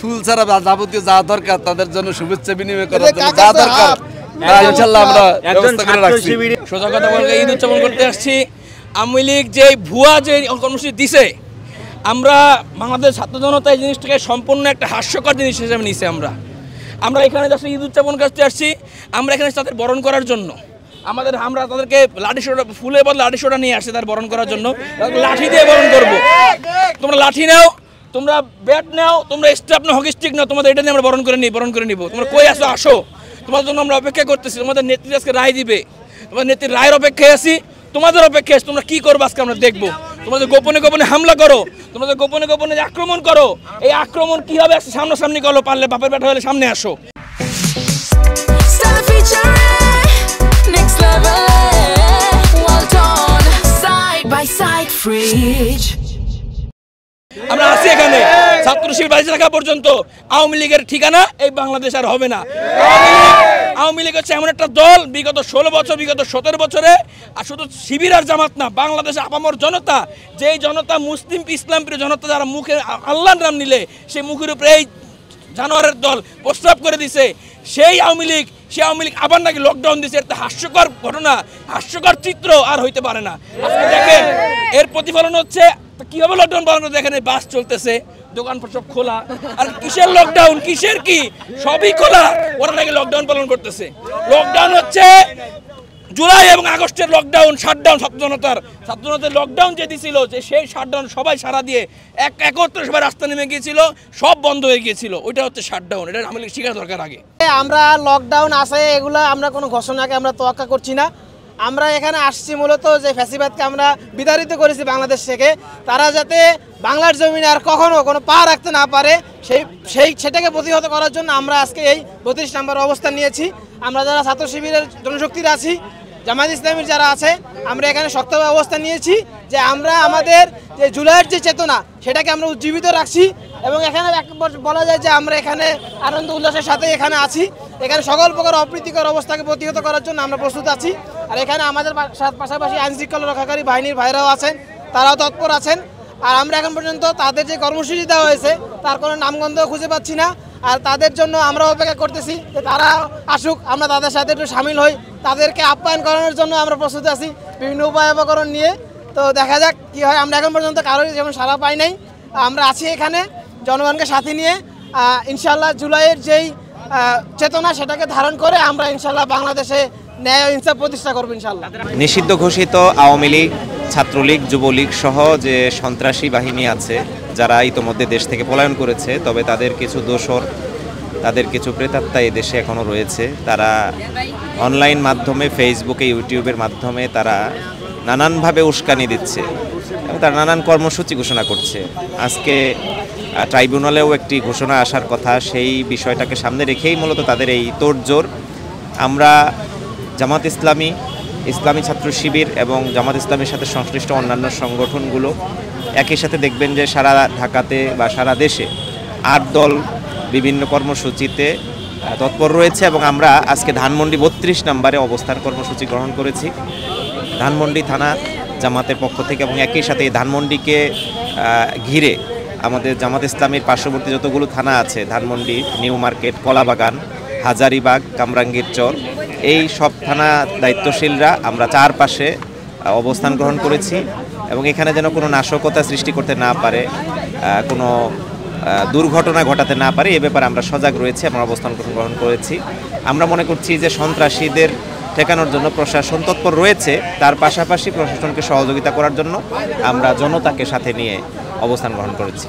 ফুল ছাড়া যাবতীয় যা দরকার তাদের জন্য শুভেচ্ছা বিনিময় করার জন্য যা দরকার ইনশাআল্লাহ আমরা ব্যবস্থা করে রাখছি। সোজা কথা বলতে ঈদ উদযাপন করতে আসছি। আওয়ামী লীগ যে ভুয়া যে কর্মসূচি দিছে, আমরা বাংলাদেশ ছাত্র জনতা এই জিনিসটাকে সম্পূর্ণ একটা হাস্যকর জিনিস হিসেবে নিয়েছি। আমরা এখানে যাচ্ছি ঈদ উদযাপন করতে আসছি, আমরা এখানে তাদের বরণ করার জন্য। আমরা তাদেরকে লাঠি সোটা ফুলের বদলে লাঠি সোটা নিয়ে আসছি তাদের বরণ করার জন্য। লাঠি দিয়ে বরণ করবো। তোমরা লাঠি নাও, তোমরা ব্যাট নাও, তোমরা স্টাফ নাও, হকি স্টিক নাও, তোমাদের এটা নিয়ে আমরা বরণ করে নিব। তোমরা কই আসো, আসো, তোমাদের জন্য আমরা অপেক্ষা করতেছি। তোমাদের নেত্রী আজকে রায় দিবে, তোমাদের নেত্রীর রায়ের অপেক্ষায় আছি, তোমাদের অপেক্ষায় আছি। তোমরা কি করবো আজকে আমরা দেখবো। তোমাদের গোপনে গোপনে হামলা করো, তোমাদের গোপনে গোপনে আক্রমণ করো। এই আক্রমণ কি হবে সামনাসামনি করো, পারলে বাপের বেটা হলে সামনে আসো। আমরা আছি এখানে ছাত্র শিবির বাঁচিয়ে রাখা পর্যন্ত। আওয়ামী লীগের ঠিকানা এই বাংলাদেশ আর হবে না। আওয়ামী লীগ হচ্ছে এমন একটা দল, বিগত 16 বছর, বিগত 17 বছরে, আর শুধু শিবির আর জামাত না, বাংলাদেশে আপামর জনতা, যেই জনতা মুসলিম ইসলাম প্রিয় জনতা, যারা মুখে আল্লাহর নাম নিলে সে মুখের উপরে এই জানোয়ারের দল প্রস্তাব করে দিছে, সেই আওয়ামী লীগ আবার নাকি লকডাউন দিছে। এটা হাস্যকর ঘটনা, হাস্যকর চিত্র আর হইতে পারে না। আজকে দেখেন এর প্রতিফলন হচ্ছে কিভাবে লকডাউন পালন করতে। দেখেন বাস চলতেছে, দোকানপাট সব খোলা, আর কিসের লকডাউন, কিসের কি, সবই খোলা, ওরা নাকি লকডাউন পালন করতেছে। লকডাউন হচ্ছে জুলাই এবং আগস্টের লকডাউন, শাটডাউন। ছাত্র জনতার লকডাউন যে দিছিল, যে সেই শাটডাউন সবাই সারা দিয়ে একত্রে সবাই রাস্তা নেমে গিয়েছিল, সব বন্ধ হয়ে গিয়েছিল। ওইটা হচ্ছে শাটডাউন। এটা আমাদের শেখার দরকার আগে। আমরা লকডাউন আছে এগুলো আমরা কোনো ঘোষণাকে আমরা তোয়াক্কা করছি না। আমরা এখানে আসছি মূলত যে ফ্যাসিবাদকে আমরা বিতাড়িত করেছি বাংলাদেশ থেকে, তারা যাতে বাংলার জমিনে আর কখনো কোনো পা রাখতে না পারে সেটাকে প্রতিহত করার জন্য আমরা আজকে এই 32 নম্বর অবস্থান নিয়েছি। আমরা যারা ছাত্র শিবিরের জনশক্তির আছি, জামাত ইসলামীর যারা আছে, আমরা এখানে শক্তভাবে অবস্থান নিয়েছি যে আমরা আমাদের যে জুলাইয়ের যে চেতনা সেটাকে আমরা উজ্জীবিত রাখছি। এবং এখানে বলা যায় যে আমরা এখানে আনন্দ উল্লাসের সাথে এখানে আছি। এখানে সকল প্রকার অপ্রীতিকর অবস্থাকে প্রতিহত করার জন্য আমরা প্রস্তুত আছি। আর এখানে আমাদের পাশাপাশি আইনশৃঙ্খলা রক্ষাকারী বাহিনীর ভাইরাও আছেন, তারাও তৎপর আছেন। আর আমরা এখন পর্যন্ত তাদের যে কর্মসূচি দেওয়া হয়েছে তার কোনো নামগন্ধ খুঁজে পাচ্ছি না। আর তাদের জন্য আমরা অপেক্ষা করতেছি যে তারা আসুক, আমরা তাদের সাথে একটু সামিল হই, তাদেরকে আপ্যায়ন করানোর জন্য আমরা প্রস্তুত আছি বিভিন্ন উপায় উপকরণ নিয়ে। তো দেখা যাক কি হয়। আমরা এখন পর্যন্ত কারোর যেমন সাড়া পাই নাই। আমরা আছি এখানে জনগণকে সাথে নিয়ে। ইনশাল্লাহ জুলাইয়ের যেই চেতনা সেটাকে ধারণ করে আমরা ইনশাল্লাহ বাংলাদেশে ন্যায় ইনসাফ প্রতিষ্ঠা করবো ইনশাল্লাহ। নিষিদ্ধ ঘোষিত আওয়ামী লীগ, ছাত্রলীগ, যুবলীগ সহ যে সন্ত্রাসী বাহিনী আছে, যারা ইতোমধ্যে দেশ থেকে পলায়ন করেছে, তবে তাদের কিছু দোসর, তাদের কিছু প্রেতাত্মা এই দেশে এখনও রয়েছে। তারা অনলাইন মাধ্যমে, ফেসবুকে, ইউটিউবের মাধ্যমে তারা নানানভাবে উস্কানি দিচ্ছে এবং তারা নানান কর্মসূচি ঘোষণা করছে। আজকে ট্রাইব্যুনালেও একটি ঘোষণা আসার কথা, সেই বিষয়টাকে সামনে রেখেই মূলত তাদের এই তোড়জোড়। আমরা জামাত ইসলামী, ইসলামী ছাত্র শিবির এবং জামাত ইসলামের সাথে সংশ্লিষ্ট অন্যান্য সংগঠনগুলো একই সাথে দেখবেন যে সারা ঢাকাতে বা সারা দেশে 8 দল বিভিন্ন কর্মসূচিতে তৎপর রয়েছে। এবং আমরা আজকে ধানমন্ডি 32 নম্বরে অবস্থান কর্মসূচি গ্রহণ করেছি ধানমন্ডি থানা জামাতের পক্ষ থেকে। এবং একই সাথে এই ধানমন্ডিকে ঘিরে আমাদের জামাত ইসলামীর পার্শ্ববর্তী যতগুলো থানা আছে, ধানমন্ডি, নিউ মার্কেট, কলাবাগান, হাজারিবাগ, কামরাঙ্গীর চর, এই সব থানা দায়িত্বশীলরা আমরা চারপাশে অবস্থান গ্রহণ করেছি। এবং এখানে যেন কোনো নাশকতা সৃষ্টি করতে না পারে, কোনো দুর্ঘটনা ঘটাতে না পারে, এ ব্যাপারে আমরা সজাগ রয়েছি এবং অবস্থান গ্রহণ করেছি। আমরা মনে করছি যে সন্ত্রাসীদের ঠেকানোর জন্য প্রশাসন তৎপর রয়েছে, তার পাশাপাশি প্রশাসনকে সহযোগিতা করার জন্য আমরা জনতাকে সাথে নিয়ে অবস্থান গ্রহণ করেছি।